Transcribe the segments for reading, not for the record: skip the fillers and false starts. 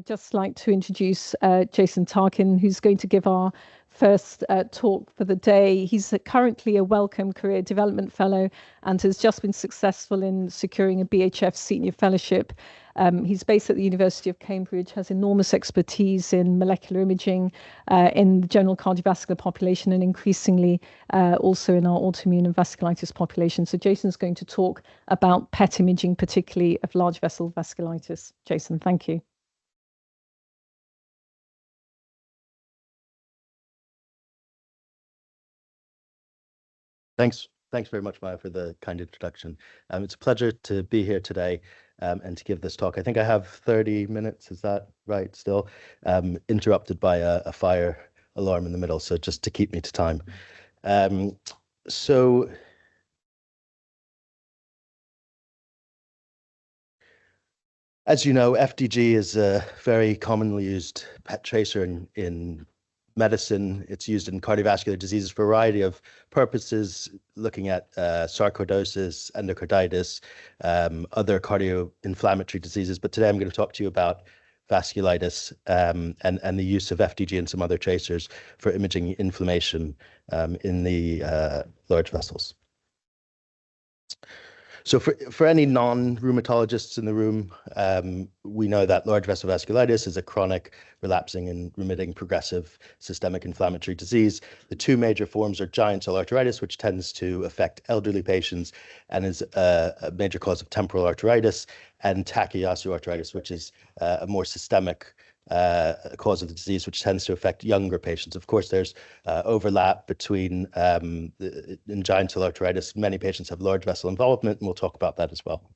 I'd just like to introduce Jason Tarkin, who's going to give our first talk for the day. He's currently a Wellcome Career Development Fellow and has just been successful in securing a BHF Senior Fellowship. He's based at the University of Cambridge, has enormous expertise in molecular imaging in the general cardiovascular population and increasingly also in our autoimmune and vasculitis population. So Jason's going to talk about PET imaging, particularly of large vessel vasculitis. Jason, thank you. Thanks very much, Maya, for the kind introduction. It's a pleasure to be here today and to give this talk. I think I have 30 minutes, is that right still? Interrupted by a fire alarm in the middle, so just to keep me to time. So as you know, FDG is a very commonly used PET tracer in medicine. It's used in cardiovascular diseases for a variety of purposes, looking at sarcoidosis, endocarditis, other cardio-inflammatory diseases. But today I'm going to talk to you about vasculitis and the use of FDG and some other tracers for imaging inflammation in the large vessels. So for any non-rheumatologists in the room, we know that large vessel vasculitis is a chronic, relapsing and remitting progressive systemic inflammatory disease. The two major forms are giant cell arteritis, which tends to affect elderly patients and is a major cause of temporal arteritis, and tachy osteoarteritis, which is a more systemic cause of the disease, which tends to affect younger patients. Of course, there's overlap between in giant cell arteritis. Many patients have large vessel involvement, and we'll talk about that as well.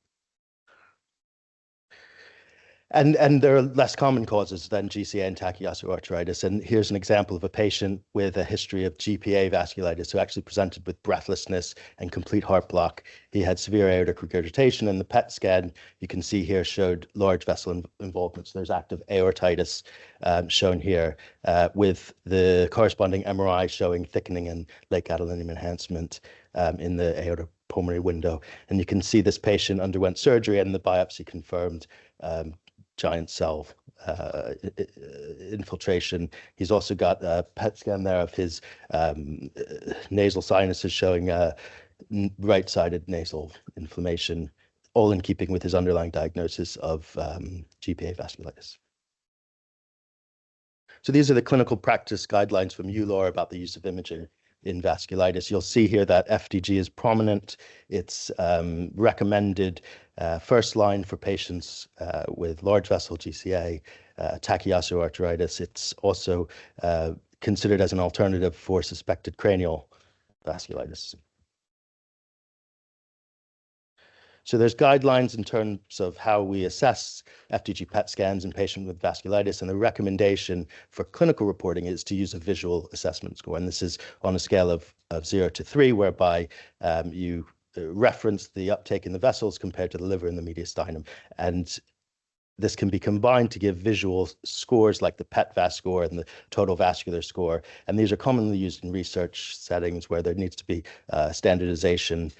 And there are less common causes than GCA and tachy osteoarteritis. And here's an example of a patient with a history of GPA vasculitis who actually presented with breathlessness and complete heart block. He had severe aortic regurgitation, and the PET scan you can see here showed large vessel involvement. So there's active aortitis shown here with the corresponding MRI showing thickening and late gadolinium enhancement in the aortopulmonary window. And you can see this patient underwent surgery, and the biopsy confirmed giant cell infiltration. He's also got a PET scan there of his nasal sinuses showing right-sided nasal inflammation, all in keeping with his underlying diagnosis of GPA vasculitis. So these are the clinical practice guidelines from EULAR about the use of imaging in vasculitis. You'll see here that FDG is prominent. It's recommended first line for patients with large vessel GCA, tachy osteoarteritis. It's also considered as an alternative for suspected cranial vasculitis. So there's guidelines in terms of how we assess FDG PET scans in patients with vasculitis, and the recommendation for clinical reporting is to use a visual assessment score. And this is on a scale of 0 to 3, whereby you reference the uptake in the vessels compared to the liver and the mediastinum. And this can be combined to give visual scores like the PET VAS score and the total vascular score. And these are commonly used in research settings where there needs to be standardization.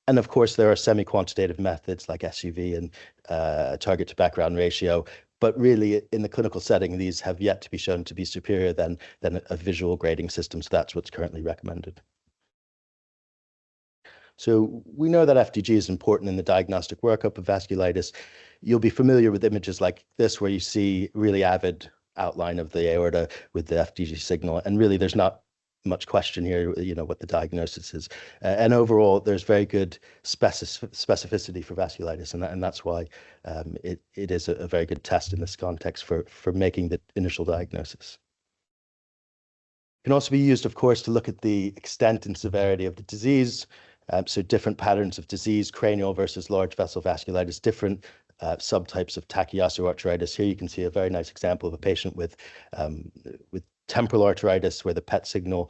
And of course, there are semi-quantitative methods like SUV and target to background ratio. But really, in the clinical setting, these have yet to be shown to be superior than a visual grading system. So that's what's currently recommended. So we know that FDG is important in the diagnostic workup of vasculitis. You'll be familiar with images like this, where you see really avid outline of the aorta with the FDG signal. And really, there's not much question here, you know, what the diagnosis is. And overall, there's very good specificity for vasculitis, and that's why it is a very good test in this context for making the initial diagnosis. It can also be used, of course, to look at the extent and severity of the disease. So different patterns of disease, cranial versus large vessel vasculitis, different subtypes of tachy osteoarteritis. Here you can see a very nice example of a patient with temporal arteritis, where the PET signal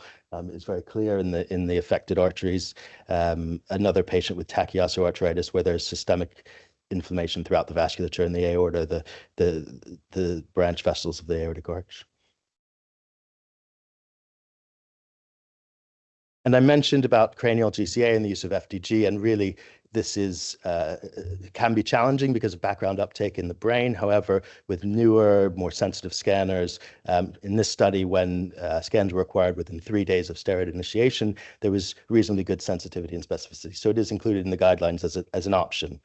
is very clear in the affected arteries. Another patient with tachy osteoarteritis, where there's systemic inflammation throughout the vasculature in the aorta, the branch vessels of the aortic arch. And I mentioned about cranial GCA and the use of FDG, and really this is can be challenging because of background uptake in the brain. However, with newer, more sensitive scanners, in this study, when scans were required within 3 days of steroid initiation, there was reasonably good sensitivity and specificity. So it is included in the guidelines as an option.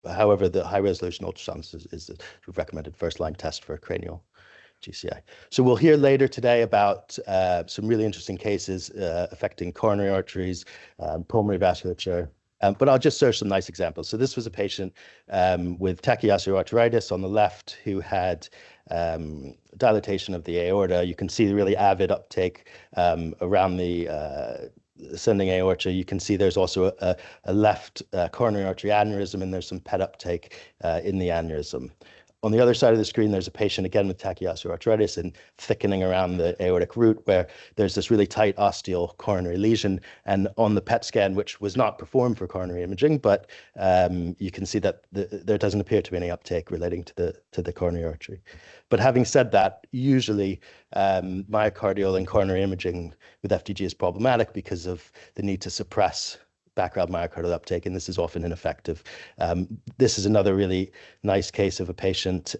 However, the high-resolution ultrasound is the recommended first-line test for cranial GCI. So we'll hear later today about some really interesting cases affecting coronary arteries, pulmonary vasculature, but I'll just show some nice examples. So this was a patient with osteoarteritis on the left who had dilatation of the aorta. You can see the really avid uptake around the ascending aorta. You can see there's also a left coronary artery aneurysm, and there's some PET uptake in the aneurysm. On the other side of the screen, there's a patient again with osteoarteritis and thickening around the aortic root, where there's this really tight osteal coronary lesion. And on the PET scan, which was not performed for coronary imaging, but you can see that there doesn't appear to be any uptake relating to the coronary artery. But having said that, usually myocardial and coronary imaging with FDG is problematic because of the need to suppress background myocardial uptake, and this is often ineffective. This is another really nice case of a patient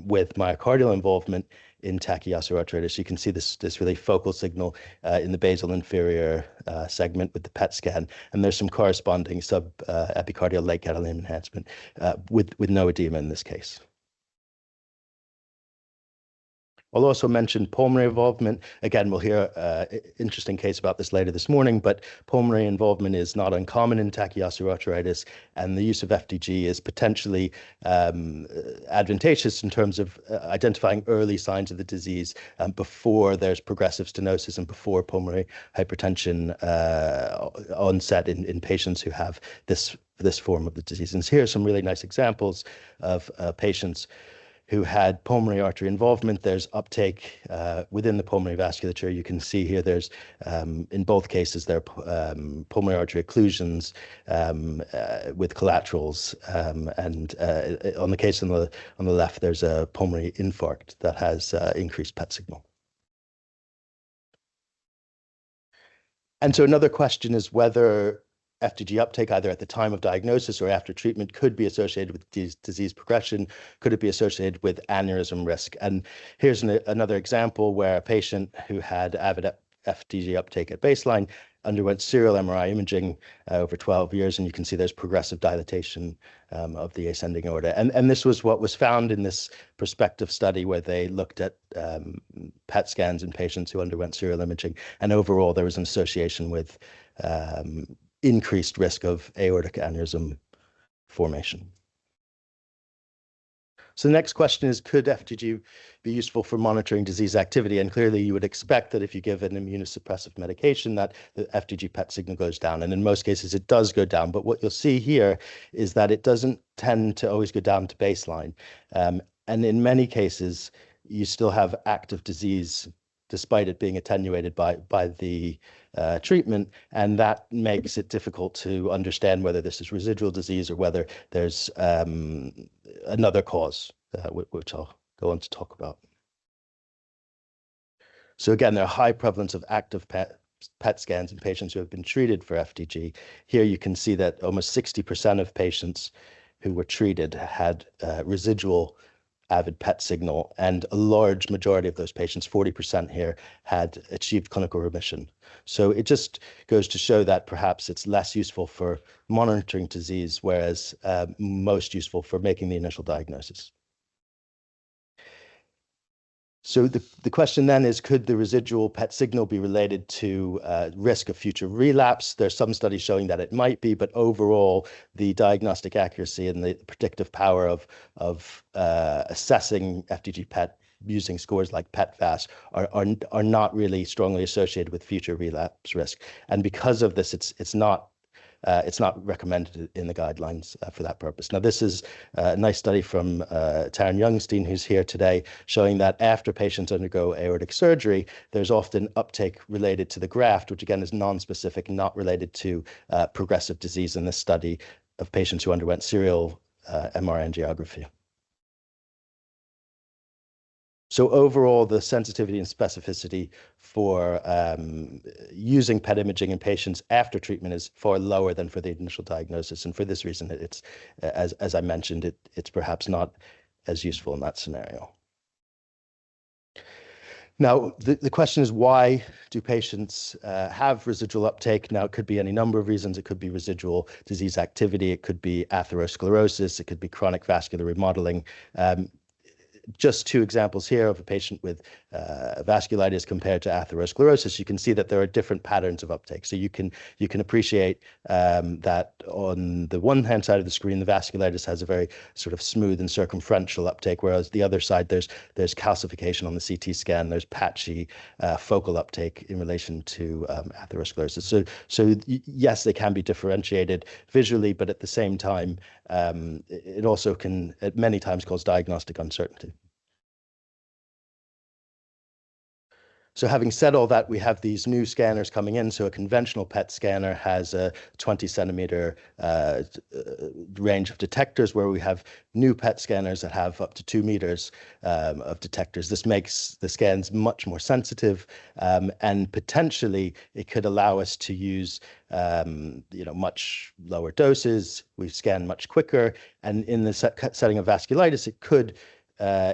with myocardial involvement in osteoarteritis. You can see this really focal signal in the basal inferior segment with the PET scan, and there's some corresponding sub-epicardial late gadolinium enhancement with no edema in this case. I'll also mention pulmonary involvement. Again, we'll hear an interesting case about this later this morning, but pulmonary involvement is not uncommon in osteoarteritis, and the use of FDG is potentially advantageous in terms of identifying early signs of the disease before there's progressive stenosis and before pulmonary hypertension onset in patients who have this form of the disease. And here are some really nice examples of patients who had pulmonary artery involvement. There's uptake within the pulmonary vasculature. You can see here there's, in both cases, there are pulmonary artery occlusions with collaterals. And on the case on the left, there's a pulmonary infarct that has increased PET signal. And so another question is whether FDG uptake, either at the time of diagnosis or after treatment, could be associated with disease progression. Could it be associated with aneurysm risk? And here's another example where a patient who had avid FDG uptake at baseline underwent serial MRI imaging over 12 years, and you can see there's progressive dilatation of the ascending aorta. And this was what was found in this prospective study where they looked at PET scans in patients who underwent serial imaging, and overall there was an association with increased risk of aortic aneurysm formation. So the next question is, could FDG be useful for monitoring disease activity? And clearly you would expect that if you give an immunosuppressive medication that the FDG PET signal goes down. And in most cases it does go down. But what you'll see here is that it doesn't tend to always go down to baseline. And in many cases, you still have active disease despite it being attenuated by the treatment, and that makes it difficult to understand whether this is residual disease or whether there's another cause, which I'll go on to talk about. So again, there are high prevalence of active PET scans in patients who have been treated for FDG. Here you can see that almost 60% of patients who were treated had residual avid PET signal, and a large majority of those patients, 40% here, had achieved clinical remission. So it just goes to show that perhaps it's less useful for monitoring disease, whereas most useful for making the initial diagnosis. So the question then is, could the residual PET signal be related to risk of future relapse? There's some studies showing that it might be, but overall, the diagnostic accuracy and the predictive power of assessing FDG PET using scores like PET-VAS are not really strongly associated with future relapse risk. And because of this, it's not recommended in the guidelines for that purpose. Now, this is a nice study from Taryn Youngstein, who's here today, showing that after patients undergo aortic surgery, there's often uptake related to the graft, which again is non-specific, not related to progressive disease in this study of patients who underwent serial MR angiography. So overall, the sensitivity and specificity for using PET imaging in patients after treatment is far lower than for the initial diagnosis. And for this reason, it's, as I mentioned, it's perhaps not as useful in that scenario. Now, the question is, why do patients have residual uptake? Now, it could be any number of reasons. It could be residual disease activity. It could be atherosclerosis. It could be chronic vascular remodeling. Just two examples here of a patient with vasculitis compared to atherosclerosis. You can see that there are different patterns of uptake. So you can appreciate that on the one hand side of the screen, the vasculitis has a very sort of smooth and circumferential uptake, whereas the other side there's calcification on the CT scan. There's patchy focal uptake in relation to atherosclerosis. So yes, they can be differentiated visually, but at the same time, it also can at many times cause diagnostic uncertainty. So having said all that, we have these new scanners coming in. So a conventional PET scanner has a 20 centimeter range of detectors, where we have new PET scanners that have up to 2 meters of detectors. This makes the scans much more sensitive, and potentially it could allow us to use much lower doses. We scan much quicker, and in the setting of vasculitis, it could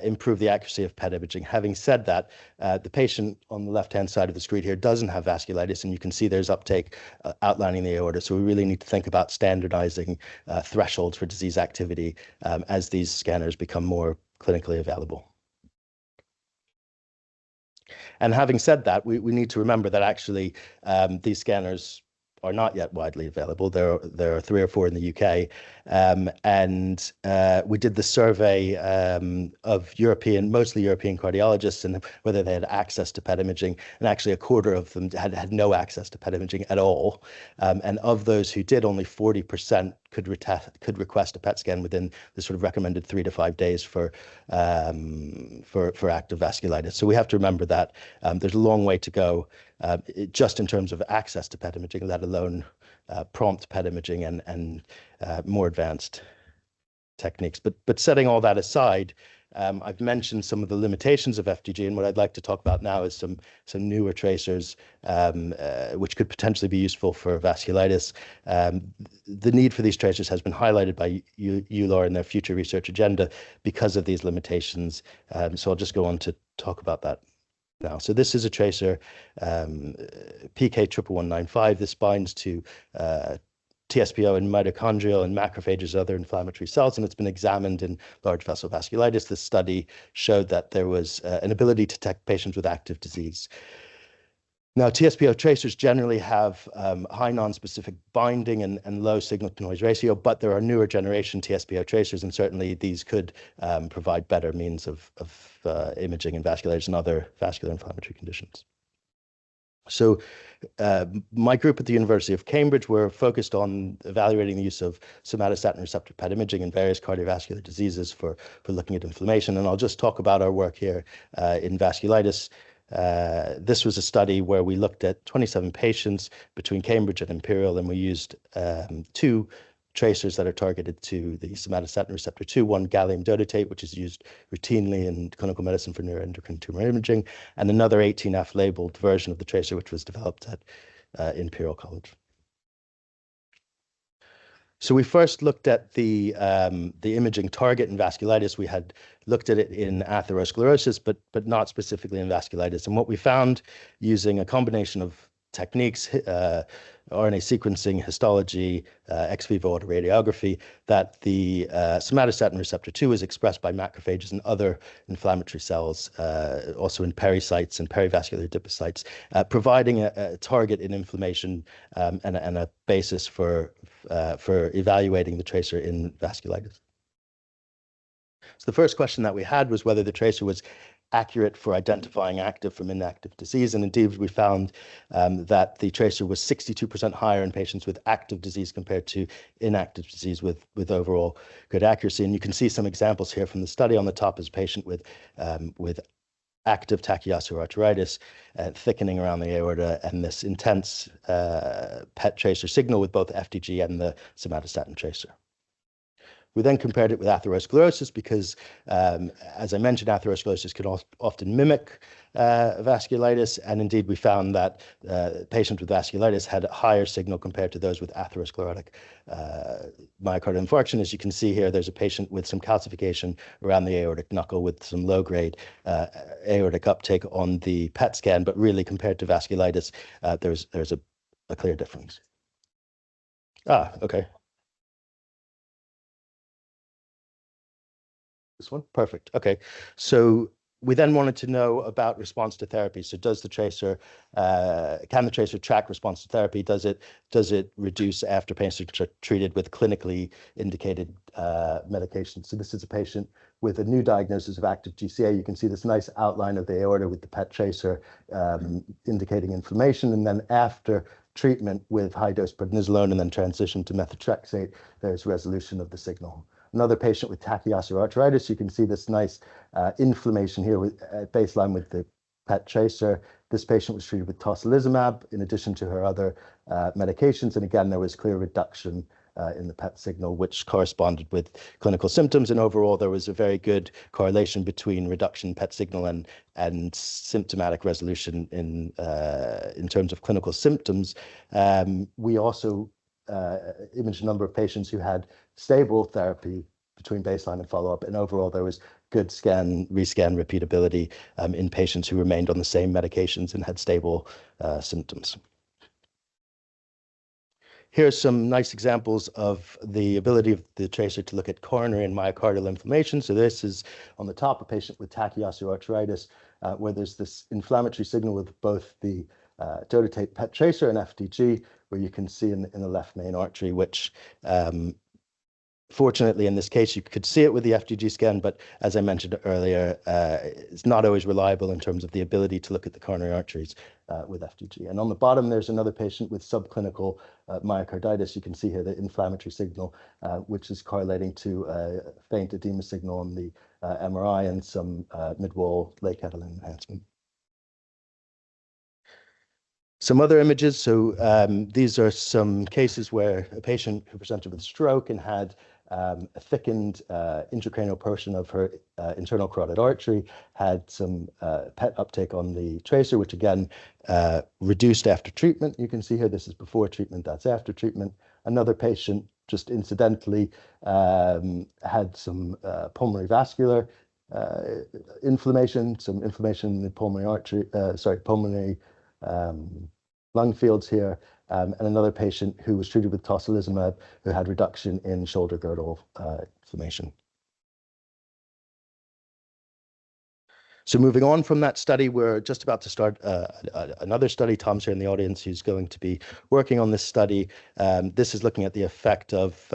improve the accuracy of PET imaging. Having said that, the patient on the left-hand side of the screen here doesn't have vasculitis, and you can see there's uptake outlining the aorta. So we really need to think about standardizing thresholds for disease activity as these scanners become more clinically available. And having said that, we need to remember that actually these scanners are not yet widely available. There are 3 or 4 in the UK, and we did the survey of mostly European cardiologists, and whether they had access to PET imaging, and actually a quarter of them had no access to PET imaging at all. And of those who did, only 40% could request a PET scan within the sort of recommended 3 to 5 days for active vasculitis. So we have to remember that there's a long way to go, just in terms of access to PET imaging, let alone prompt PET imaging and more advanced techniques. But setting all that aside, I've mentioned some of the limitations of FDG, and what I'd like to talk about now is some newer tracers which could potentially be useful for vasculitis. The need for these tracers has been highlighted by EULAR in their future research agenda because of these limitations. So I'll just go on to talk about that now. So this is a tracer, PK11195. This binds to TSPO in mitochondrial and macrophages, other inflammatory cells, and it's been examined in large vessel vasculitis. This study showed that there was an ability to detect patients with active disease. Now, TSPO tracers generally have high non-specific binding and low signal-to-noise ratio, but there are newer generation TSPO tracers, and certainly these could provide better means of imaging in vasculitis and other vascular inflammatory conditions. So my group at the University of Cambridge were focused on evaluating the use of somatostatin receptor PET imaging in various cardiovascular diseases for looking at inflammation. And I'll just talk about our work here in vasculitis. This was a study where we looked at 27 patients between Cambridge and Imperial, and we used 2 tracers that are targeted to the somatostatin receptor 2, one gallium dotatate, which is used routinely in clinical medicine for neuroendocrine tumor imaging, and another 18F labeled version of the tracer, which was developed at Imperial College. So we first looked at the imaging target in vasculitis. We had looked at it in atherosclerosis, but not specifically in vasculitis. And what we found using a combination of techniques, RNA sequencing, histology, ex vivo autoradiography, that the somatostatin receptor 2 is expressed by macrophages and other inflammatory cells, also in pericytes and perivascular adipocytes, providing a target in inflammation and a basis for evaluating the tracer in vasculitis. So the first question that we had was whether the tracer was accurate for identifying active from inactive disease. And indeed, we found that the tracer was 62% higher in patients with active disease compared to inactive disease with overall good accuracy. And you can see some examples here from the study. On the top is a patient with active tachyosteoarteritis, thickening around the aorta, and this intense PET tracer signal with both FDG and the somatostatin tracer. We then compared it with atherosclerosis because, as I mentioned, atherosclerosis can often mimic vasculitis, and indeed we found that patients with vasculitis had a higher signal compared to those with atherosclerotic myocardial infarction. As you can see here, there's a patient with some calcification around the aortic knuckle with some low-grade aortic uptake on the PET scan, but really compared to vasculitis, there's a clear difference. Okay. This one? Perfect. Okay. So we then wanted to know about response to therapy. So does the tracer, can the tracer track response to therapy? Does it reduce after patients are treated with clinically indicated medications? So this is a patient with a new diagnosis of active GCA. You can see this nice outline of the aorta with the PET tracer indicating inflammation. And then after treatment with high-dose prednisolone and then transition to methotrexate, there's resolution of the signal. Another patient with tachyosteroarteritis, you can see this nice inflammation here with baseline with the PET tracer. This patient was treated with tocilizumab in addition to her other medications. And again, there was clear reduction in the PET signal, which corresponded with clinical symptoms. And overall, there was a very good correlation between reduction in PET signal and symptomatic resolution in terms of clinical symptoms. We also imaged a number of patients who had stable therapy between baseline and follow-up, and overall there was good rescan repeatability in patients who remained on the same medications and had stable symptoms. Here's some nice examples of the ability of the tracer to look at coronary and myocardial inflammation. So this is on the top, a patient with tachyosteroarteritis, where there's this inflammatory signal with both the dotatate PET tracer and FDG, where you can see in the left main artery, which fortunately in this case you could see it with the FDG scan, but as I mentioned earlier, it's not always reliable in terms of the ability to look at the coronary arteries with FDG. And on the bottom, there's another patient with subclinical myocarditis. You can see here the inflammatory signal, which is correlating to a faint edema signal on the MRI and some mid-wall Lake Edelin enhancement. Some other images. So these are some cases where a patient who presented with stroke and had a thickened intracranial portion of her internal carotid artery, had some PET uptake on the tracer, which again reduced after treatment. You can see here, this is before treatment, that's after treatment. Another patient just incidentally had some pulmonary vascular inflammation, some inflammation in the pulmonary artery, pulmonary lung fields here, and another patient who was treated with tocilizumab who had reduction in shoulder girdle inflammation. So moving on from that study, we're just about to start another study. Tom's here in the audience who's going to be working on this study. This is looking at the effect of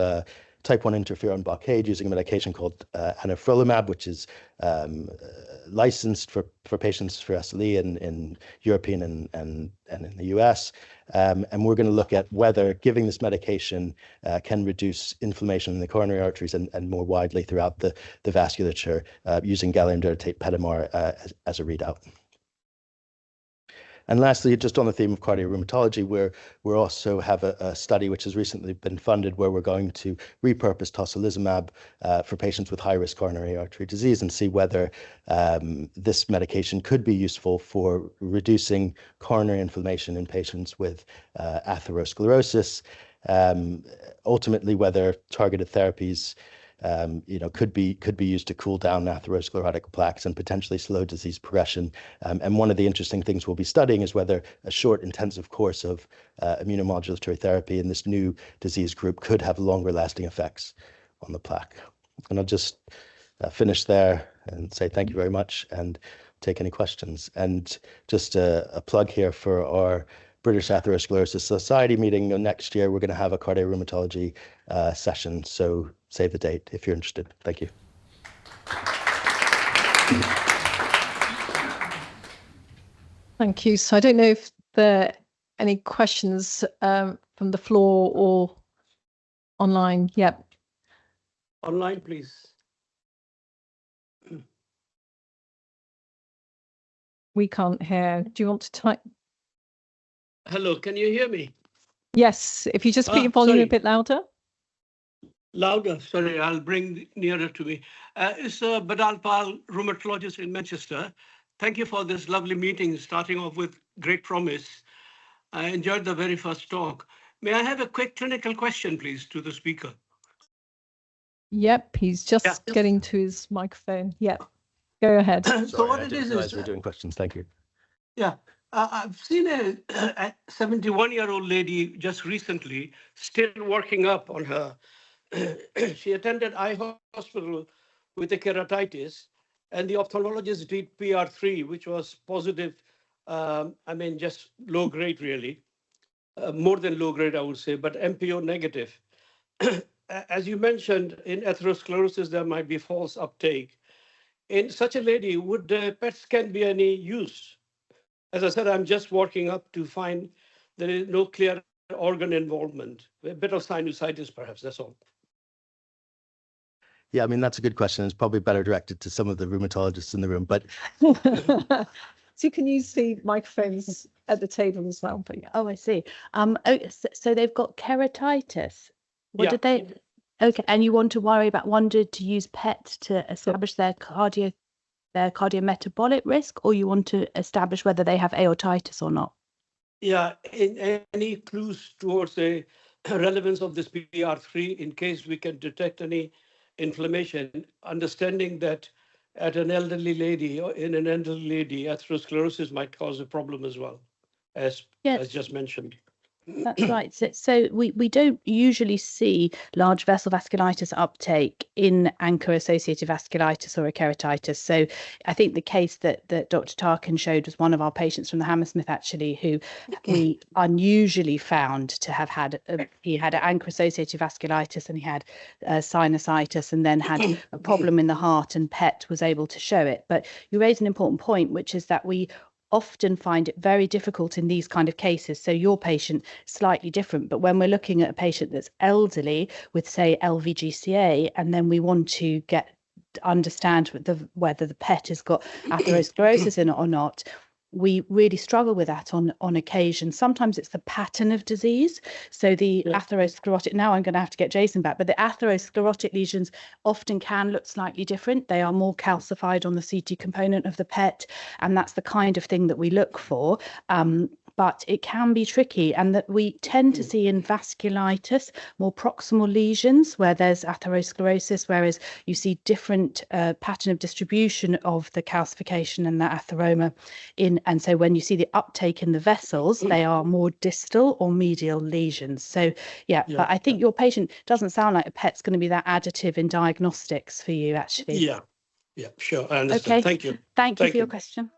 type 1 interferon blockade using a medication called anifrolumab, which is licensed for patients for SLE in European and in the US. And we're going to look at whether giving this medication can reduce inflammation in the coronary arteries and more widely throughout the vasculature using gallium dotatate PET-MR as a readout. And lastly, just on the theme of cardiorheumatology, we also have a study which has recently been funded where we're going to repurpose tocilizumab for patients with high-risk coronary artery disease and see whether this medication could be useful for reducing coronary inflammation in patients with atherosclerosis. Ultimately, whether targeted therapies could be used to cool down atherosclerotic plaques and potentially slow disease progression. And one of the interesting things we'll be studying is whether a short intensive course of immunomodulatory therapy in this new disease group could have longer lasting effects on the plaque. And I'll just finish there and say thank you very much and take any questions. And just a plug here for our British Atherosclerosis Society meeting next year. We're going to have a cardiorheumatology session, so save the date if you're interested. Thank you. Thank you. So I don't know if there are any questions from the floor or online. Yep. Online, please. We can't hear. Do you want to type? Hello, can you hear me? Yes, if you just put your volume a bit louder. Louder, sorry, I'll bring nearer to me. It's Badal Pal, rheumatologist in Manchester. Thank you for this lovely meeting, starting off with great promise. I enjoyed the very first talk. May I have a quick clinical question, please, to the speaker? Yep, he's just getting to his microphone. Yep, go ahead. So what it is we're doing questions. Thank you. Yeah, I've seen a 71-year-old lady just recently, still working up on her. She attended eye hospital with a keratitis, and the ophthalmologist did PR3, which was positive. Just low grade, really, more than low grade, I would say, but MPO negative. As you mentioned, in atherosclerosis, there might be false uptake. In such a lady, would PET scan be any use? As I said, I'm just working up to find there is no clear organ involvement, a bit of sinusitis, perhaps, that's all. Yeah, I mean, that's a good question. It's probably better directed to some of the rheumatologists in the room, but So you can use the microphones at the table as well. But yeah. Oh, I see. So they've got keratitis. What Yeah. did they? Okay, and you want to wanted to use PET to establish their cardiometabolic risk, or you want to establish whether they have aortitis or not? Yeah, any clues towards the relevance of this PR3 in case we can detect any inflammation, understanding that at an elderly lady or in an elderly lady, atherosclerosis might cause a problem as well, as just mentioned. That's right. So we don't usually see large vessel vasculitis uptake in ANCA-associated vasculitis or a keratitis. So I think the case that Dr. Tarkin showed was one of our patients from the Hammersmith, actually, who we unusually found to have had, he had an ANCA-associated vasculitis and he had sinusitis and then had a problem in the heart, and PET was able to show it. But you raise an important point, which is that we often find it very difficult in these kind of cases. So your patient, slightly different, but when we're looking at a patient that's elderly with, say, LVGCA, and then we want to understand whether the PET has got atherosclerosis in it or not, we really struggle with that on occasion. Sometimes it's the pattern of disease. So the atherosclerotic, now I'm going to have to get Jason back, but the atherosclerotic lesions often can look slightly different. They are more calcified on the CT component of the PET, and that's the kind of thing that we look for. But it can be tricky, and that we tend to see in vasculitis more proximal lesions where there's atherosclerosis, whereas you see different pattern of distribution of the calcification and the atheroma and so when you see the uptake in the vessels, they are more distal or medial lesions. So but I think your patient doesn't sound like a PET's going to be that additive in diagnostics for you, actually. Yeah, sure, I understand. Okay. Thank you. Thank you for your question.